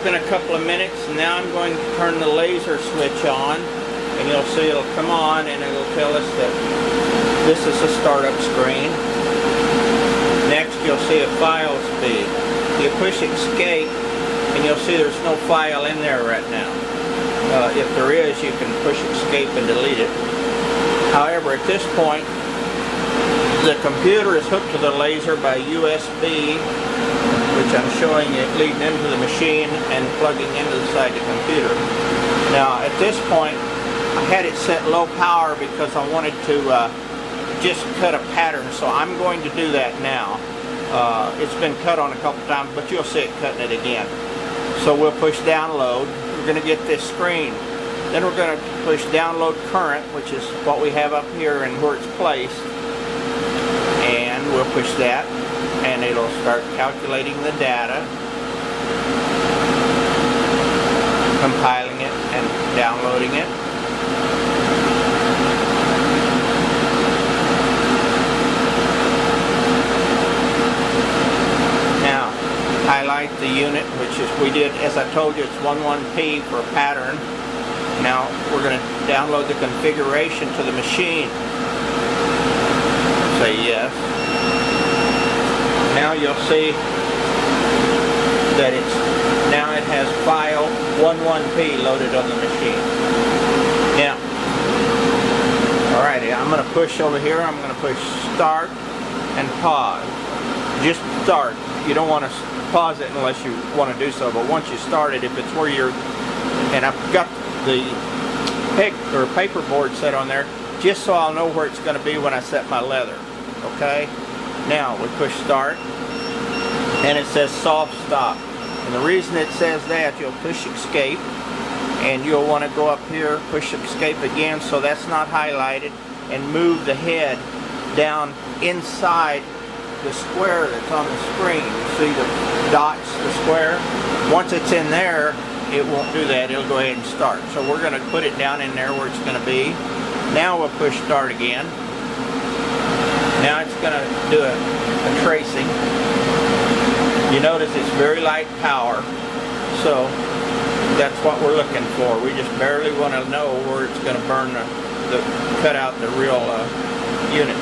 been a couple of minutes. Now I'm going to turn the laser switch on, and you'll see it'll come on and it'll tell us that this is a startup screen. Next you'll see a file speed. You push escape and you'll see there's no file in there right now. If there is, you can push escape and delete it. However, at this point, the computer is hooked to the laser by USB, which I'm showing it leading into the machine and plugging into the side of the computer. Now, at this point, I had it set low power because I wanted to just cut a pattern, so I'm going to do that now. It's been cut on a couple times, but you'll see it cutting it again. So we'll push download. We're going to get this screen. Then we're going to push download current, which is what we have up here and where it's placed. And we'll push that, and it'll start calculating the data, compiling it, and downloading it. Now, highlight the unit, which is, we did, as I told you, it's 11P for a pattern. Now, we're going to download the configuration to the machine. Say yes. Now you'll see that it has file 11P loaded on the machine. Now, alrighty, I'm going to push over here. I'm going to push start and pause. Just start. You don't want to pause it unless you want to do so. But once you start it, if it's where you're, and I've got the paper board set on there, just so I'll know where it's going to be when I set my leather. Okay? Now we push start, and it says soft stop. And the reason it says that, you'll push escape, and you'll want to go up here, push escape again, so that's not highlighted, and move the head down inside the square that's on the screen. See the dots, the square? Once it's in there, it won't do that. It'll go ahead and start. So we're going to put it down in there where it's going to be. Now we'll push start again. Now it's going to do a tracing. You notice it's very light power, so that's what we're looking for. We just barely want to know where it's going to burn cut out the real unit.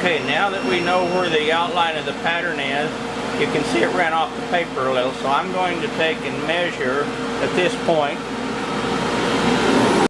Okay, now that we know where the outline of the pattern is, you can see it ran off the paper a little, so I'm going to take and measure at this point